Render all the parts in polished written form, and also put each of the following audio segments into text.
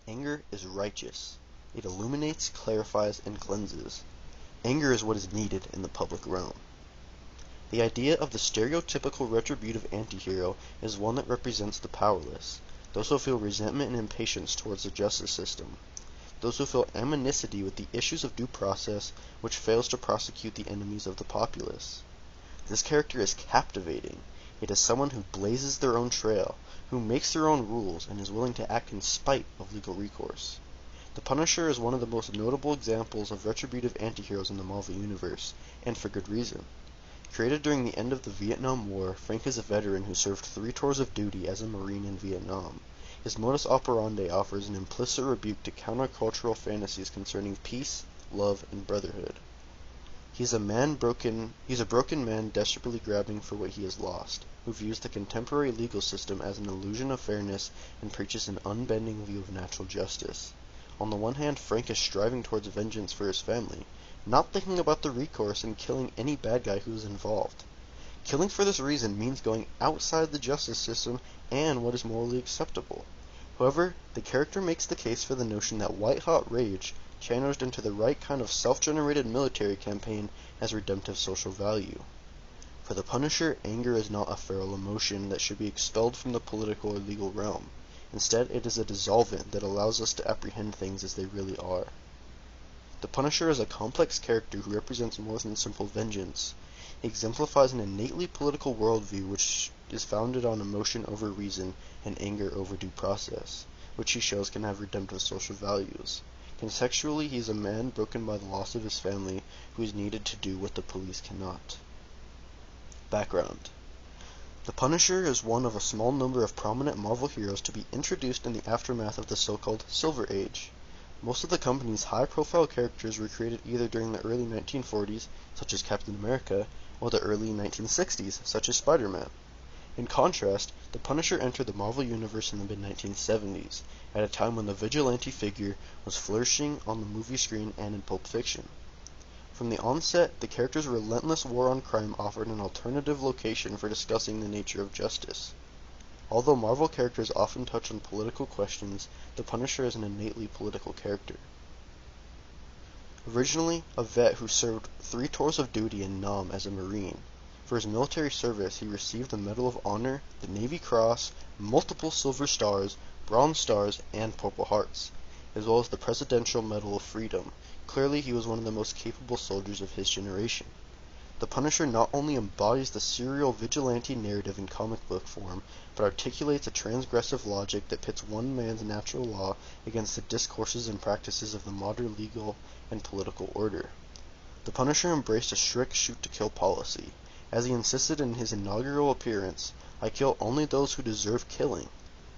Anger is righteous. It illuminates, clarifies, and cleanses. Anger is what is needed in the public realm. The idea of the stereotypical retributive antihero is one that represents the powerless, those who feel resentment and impatience towards the justice system, those who feel animosity with the issues of due process which fails to prosecute the enemies of the populace. This character is captivating. It is someone who blazes their own trail, who makes their own rules, and is willing to act in spite of legal recourse. The Punisher is one of the most notable examples of retributive antiheroes in the Marvel Universe, and for good reason. Created during the end of the Vietnam War, Frank is a veteran who served 3 tours of duty as a Marine in Vietnam. His modus operandi offers an implicit rebuke to countercultural fantasies concerning peace, love, and brotherhood. He's a broken man desperately grabbing for what he has lost, who views the contemporary legal system as an illusion of fairness and preaches an unbending view of natural justice. On the one hand, Frank is striving towards vengeance for his family, not thinking about the recourse and killing any bad guy who is involved. Killing for this reason means going outside the justice system and what is morally acceptable. However, the character makes the case for the notion that white-hot rage, channeled into the right kind of self-generated military campaign, has redemptive social value. For the Punisher, anger is not a feral emotion that should be expelled from the political or legal realm. Instead, it is a dissolvent that allows us to apprehend things as they really are. The Punisher is a complex character who represents more than simple vengeance. He exemplifies an innately political worldview which is founded on emotion over reason and anger over due process, which he shows can have redemptive social values. Contextually, he is a man broken by the loss of his family who is needed to do what the police cannot. Background. The Punisher is one of a small number of prominent Marvel heroes to be introduced in the aftermath of the so-called Silver Age. Most of the company's high-profile characters were created either during the early 1940s, such as Captain America, or the early 1960s, such as Spider-Man. In contrast, the Punisher entered the Marvel Universe in the mid-1970s, at a time when the vigilante figure was flourishing on the movie screen and in Pulp Fiction. From the onset, the character's relentless war on crime offered an alternative location for discussing the nature of justice. Although Marvel characters often touch on political questions, the Punisher is an innately political character. Originally a vet who served 3 tours of duty in Nam as a Marine, for his military service he received the Medal of Honor, the Navy Cross, multiple Silver Stars, Bronze Stars, and Purple Hearts, as well as the Presidential Medal of Freedom. Clearly he was one of the most capable soldiers of his generation. The Punisher not only embodies the serial vigilante narrative in comic book form, but articulates a transgressive logic that pits one man's natural law against the discourses and practices of the modern legal and political order. The Punisher embraced a strict shoot-to-kill policy. As he insisted in his inaugural appearance, "I kill only those who deserve killing.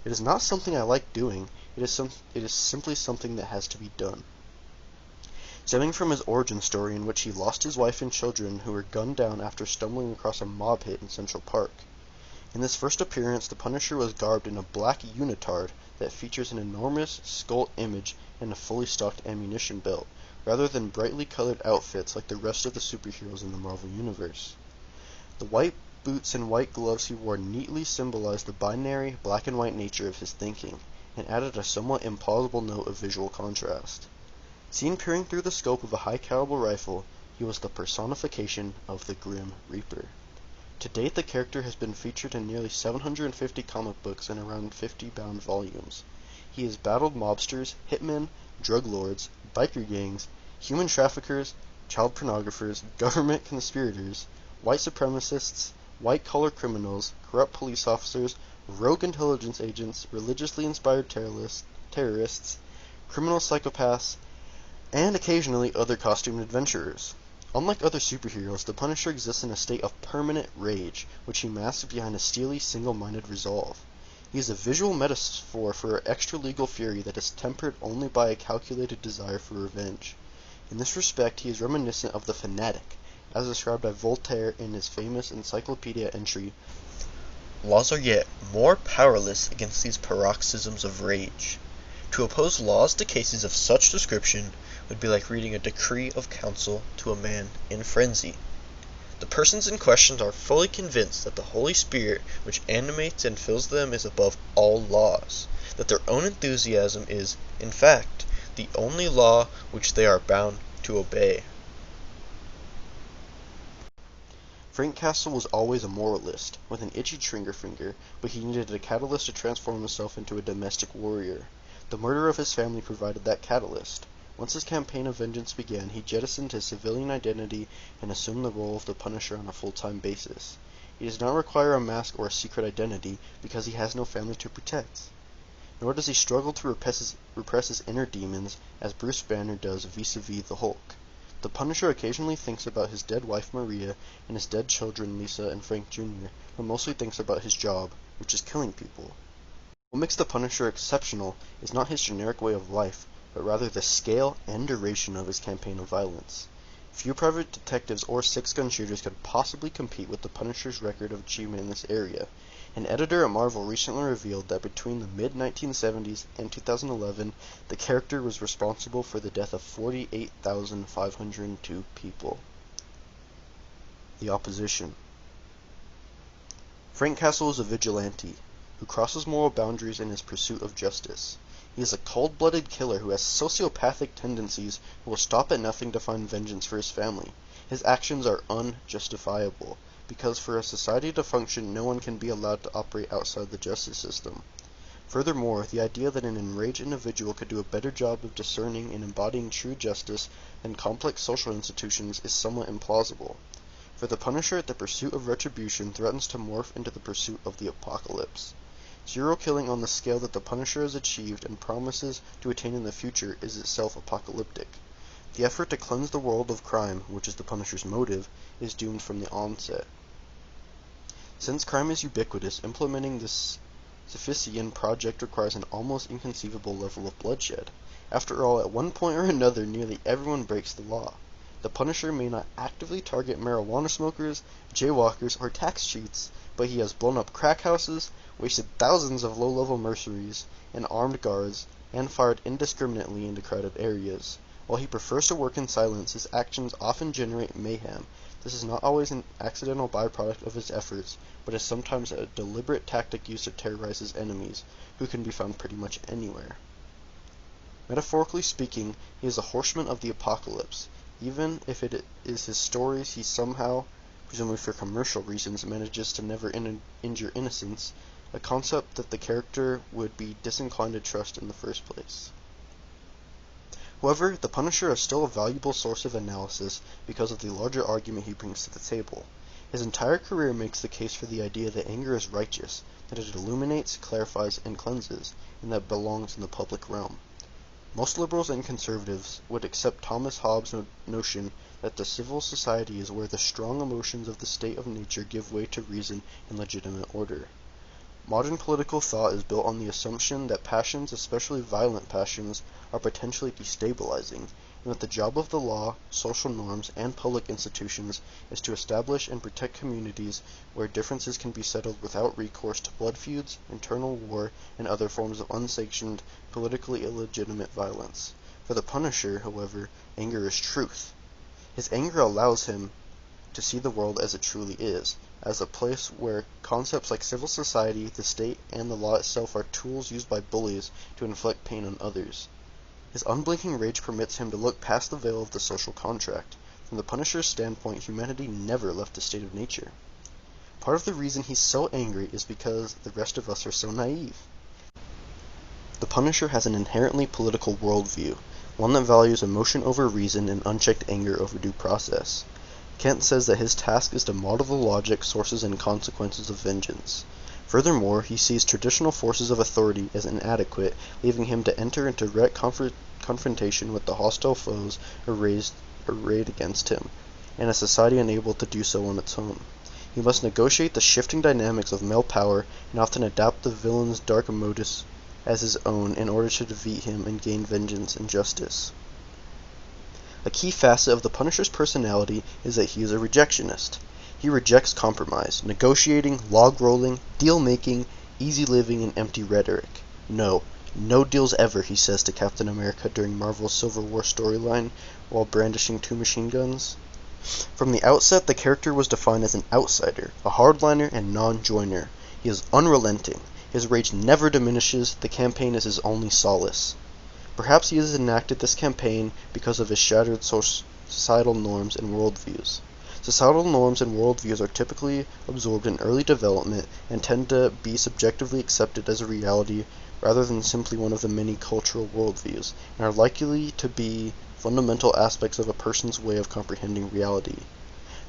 It is not something I like doing, it is simply something that has to be done." Stemming from his origin story in which he lost his wife and children who were gunned down after stumbling across a mob hit in Central Park. In this first appearance, the Punisher was garbed in a black unitard that features an enormous skull image and a fully stocked ammunition belt, rather than brightly colored outfits like the rest of the superheroes in the Marvel Universe. The white boots and white gloves he wore neatly symbolized the binary, black and white nature of his thinking, and added a somewhat implausible note of visual contrast. Seen peering through the scope of a high-caliber rifle, he was the personification of the Grim Reaper. To date, the character has been featured in nearly 750 comic books and around 50 bound volumes. He has battled mobsters, hitmen, drug lords, biker gangs, human traffickers, child pornographers, government conspirators, white supremacists, white-collar criminals, corrupt police officers, rogue intelligence agents, religiously inspired terrorists, criminal psychopaths, and occasionally other costumed adventurers. Unlike other superheroes, the Punisher exists in a state of permanent rage, which he masks behind a steely, single-minded resolve. He is a visual metaphor for extra-legal fury that is tempered only by a calculated desire for revenge. In this respect, he is reminiscent of the fanatic, as described by Voltaire in his famous encyclopedia entry, "Laws are yet more powerless against these paroxysms of rage. To oppose laws to cases of such description would be like reading a decree of council to a man in frenzy." The persons in question are fully convinced that the Holy Spirit which animates and fills them is above all laws, that their own enthusiasm is, in fact, the only law which they are bound to obey. Frank Castle was always a moralist, with an itchy trigger finger, but he needed a catalyst to transform himself into a domestic warrior. The murder of his family provided that catalyst. Once his campaign of vengeance began, he jettisoned his civilian identity and assumed the role of the Punisher on a full-time basis. He does not require a mask or a secret identity because he has no family to protect. Nor does he struggle to repress his inner demons as Bruce Banner does vis-a-vis the Hulk. The Punisher occasionally thinks about his dead wife Maria and his dead children Lisa and Frank Jr., but mostly thinks about his job, which is killing people. What makes the Punisher exceptional is not his generic way of life, but rather the scale and duration of his campaign of violence. Few private detectives or six-gun shooters could possibly compete with the Punisher's record of achievement in this area. An editor at Marvel recently revealed that between the mid-1970s and 2011, the character was responsible for the death of 48,502 people. The opposition. Frank Castle is a vigilante, who crosses moral boundaries in his pursuit of justice. He is a cold-blooded killer who has sociopathic tendencies who will stop at nothing to find vengeance for his family. His actions are unjustifiable, because for a society to function, no one can be allowed to operate outside the justice system. Furthermore, the idea that an enraged individual could do a better job of discerning and embodying true justice than complex social institutions is somewhat implausible. For the Punisher, the pursuit of retribution threatens to morph into the pursuit of the apocalypse. Serial killing on the scale that the Punisher has achieved and promises to attain in the future is itself apocalyptic. The effort to cleanse the world of crime, which is the Punisher's motive, is doomed from the onset. Since crime is ubiquitous, implementing this Sisyphean project requires an almost inconceivable level of bloodshed. After all, at one point or another, nearly everyone breaks the law. The Punisher may not actively target marijuana smokers, jaywalkers, or tax cheats, but he has blown up crack houses, wasted thousands of low-level mercenaries and armed guards, and fired indiscriminately into crowded areas. While he prefers to work in silence, his actions often generate mayhem. This is not always an accidental byproduct of his efforts, but is sometimes a deliberate tactic used to terrorize his enemies, who can be found pretty much anywhere. Metaphorically speaking, he is a horseman of the apocalypse. Even if it is his stories he somehow, presumably for commercial reasons, manages to never injure innocents, a concept that the character would be disinclined to trust in the first place. However, the Punisher is still a valuable source of analysis because of the larger argument he brings to the table. His entire career makes the case for the idea that anger is righteous, that it illuminates, clarifies, and cleanses, and that it belongs in the public realm. Most liberals and conservatives would accept Thomas Hobbes' notion that the civil society is where the strong emotions of the state of nature give way to reason and legitimate order. Modern political thought is built on the assumption that passions, especially violent passions, are potentially destabilizing, and that the job of the law, social norms, and public institutions is to establish and protect communities where differences can be settled without recourse to blood feuds, internal war, and other forms of unsanctioned, politically illegitimate violence. For the Punisher, however, anger is truth. His anger allows him to see the world as it truly is, as a place where concepts like civil society, the state, and the law itself are tools used by bullies to inflict pain on others. His unblinking rage permits him to look past the veil of the social contract. From the Punisher's standpoint, humanity never left the state of nature. Part of the reason he's so angry is because the rest of us are so naive. The Punisher has an inherently political worldview, one that values emotion over reason and unchecked anger over due process. Kent says that his task is to model the logic, sources, and consequences of vengeance. Furthermore, he sees traditional forces of authority as inadequate, leaving him to enter into direct confrontation with the hostile foes arrayed against him, and a society unable to do so on its own. He must negotiate the shifting dynamics of male power and often adapt the villain's dark modus as his own in order to defeat him and gain vengeance and justice. A key facet of the Punisher's personality is that he is a rejectionist. He rejects compromise, negotiating, log-rolling, deal-making, easy living, and empty rhetoric. No deals ever, he says to Captain America during Marvel's Civil War storyline while brandishing two machine guns. From the outset, the character was defined as an outsider, a hardliner, and non-joiner. He is unrelenting. His rage never diminishes. The campaign is his only solace. Perhaps he has enacted this campaign because of his shattered societal norms and worldviews. Societal norms and worldviews are typically absorbed in early development and tend to be subjectively accepted as a reality rather than simply one of the many cultural worldviews, and are likely to be fundamental aspects of a person's way of comprehending reality.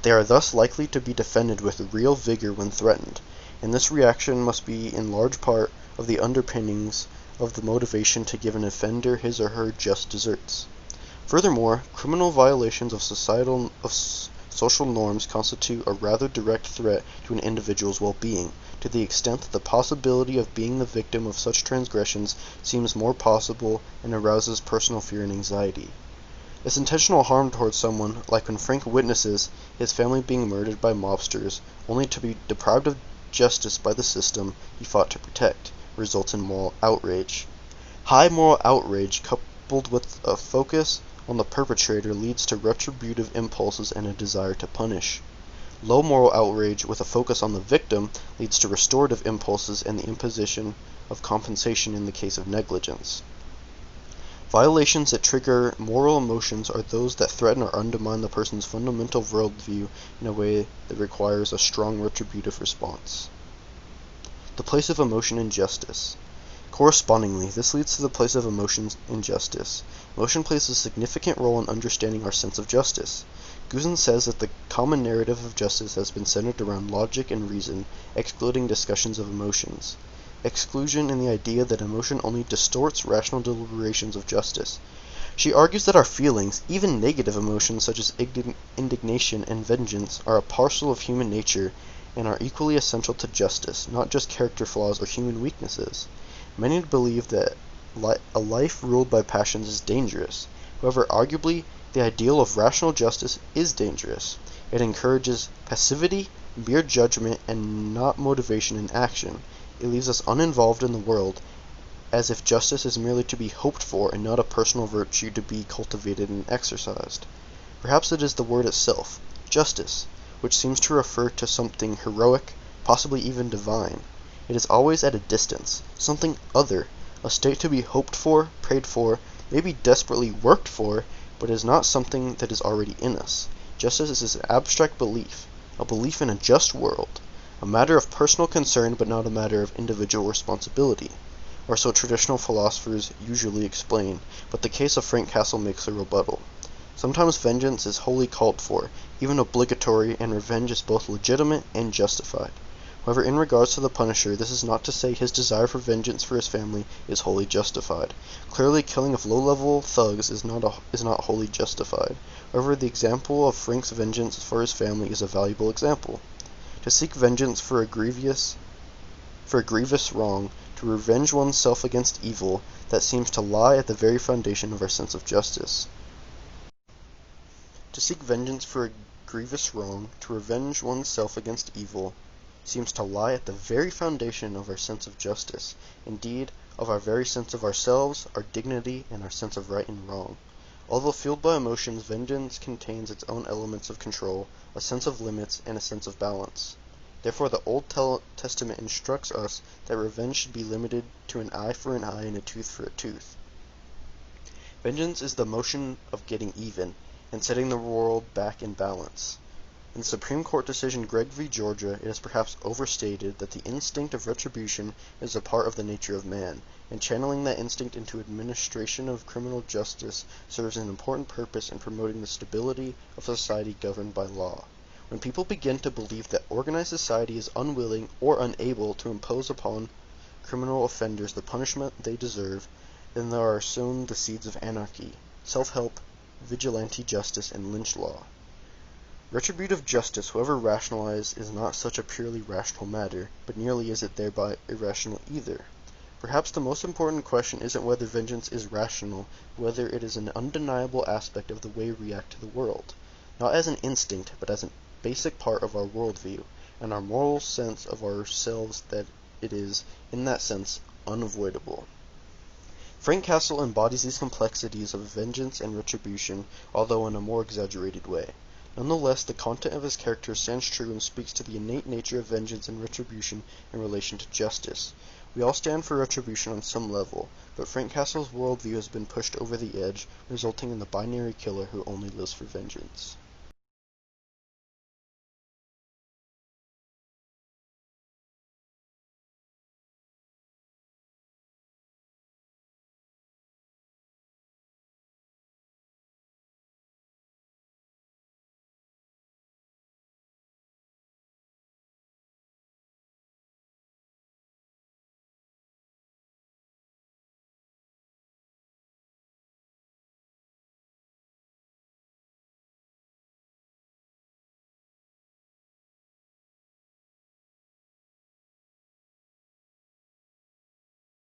They are thus likely to be defended with real vigor when threatened, and this reaction must be in large part of the underpinnings of the motivation to give an offender his or her just deserts. Furthermore, criminal violations of social norms constitute a rather direct threat to an individual's well-being, to the extent that the possibility of being the victim of such transgressions seems more possible and arouses personal fear and anxiety. This intentional harm towards someone, like when Frank witnesses his family being murdered by mobsters, only to be deprived of justice by the system he fought to protect, results in moral outrage. High moral outrage, coupled with a focus on the perpetrator, leads to retributive impulses and a desire to punish. Low moral outrage, with a focus on the victim, leads to restorative impulses and the imposition of compensation in the case of negligence. Violations that trigger moral emotions are those that threaten or undermine the person's fundamental worldview in a way that requires a strong retributive response. The place of emotion in justice. Correspondingly, this leads to the place of emotion in justice. Emotion plays a significant role in understanding our sense of justice. Guzen says that the common narrative of justice has been centered around logic and reason, excluding discussions of emotions. Exclusion in the idea that emotion only distorts rational deliberations of justice. She argues that our feelings, even negative emotions such as indignation and vengeance, are a parcel of human nature and are equally essential to justice, not just character flaws or human weaknesses. Many believe that a life ruled by passions is dangerous. However, arguably, the ideal of rational justice is dangerous. It encourages passivity, mere judgment, and not motivation in action. It leaves us uninvolved in the world, as if justice is merely to be hoped for and not a personal virtue to be cultivated and exercised. Perhaps it is the word itself, justice, which seems to refer to something heroic, possibly even divine. It is always at a distance, something other, a state to be hoped for, prayed for, maybe desperately worked for, but it is not something that is already in us. Justice is an abstract belief, a belief in a just world, a matter of personal concern but not a matter of individual responsibility, or so traditional philosophers usually explain, but the case of Frank Castle makes a rebuttal. Sometimes vengeance is wholly called for, even obligatory, and revenge is both legitimate and justified. However, in regards to the Punisher, this is not to say his desire for vengeance for his family is wholly justified. Clearly, killing of low-level thugs is not wholly justified. However, the example of Frank's vengeance for his family is a valuable example. To seek vengeance for a grievous wrong, to revenge oneself against evil, that seems to lie at the very foundation of our sense of justice. To seek vengeance for a grievous wrong, to revenge oneself against evil, seems to lie at the very foundation of our sense of justice, indeed, of our very sense of ourselves, our dignity, and our sense of right and wrong. Although fueled by emotions, vengeance contains its own elements of control, a sense of limits, and a sense of balance. Therefore, the Old Testament instructs us that revenge should be limited to an eye for an eye and a tooth for a tooth. Vengeance is the motion of getting even, and setting the world back in balance. In the Supreme Court decision Gregg v. Georgia, it is perhaps overstated that the instinct of retribution is a part of the nature of man, and channeling that instinct into administration of criminal justice serves an important purpose in promoting the stability of society governed by law. When people begin to believe that organized society is unwilling or unable to impose upon criminal offenders the punishment they deserve, then there are sown the seeds of anarchy, self-help, vigilante justice, and lynch law. Retributive justice, however rationalized, is not such a purely rational matter, but nearly is it thereby irrational either. Perhaps the most important question isn't whether vengeance is rational, but whether it is an undeniable aspect of the way we react to the world, not as an instinct, but as a basic part of our worldview, and our moral sense of ourselves, that it is, in that sense, unavoidable. Frank Castle embodies these complexities of vengeance and retribution, although in a more exaggerated way. Nonetheless, the content of his character stands true and speaks to the innate nature of vengeance and retribution in relation to justice. We all stand for retribution on some level, but Frank Castle's worldview has been pushed over the edge, resulting in the binary killer who only lives for vengeance.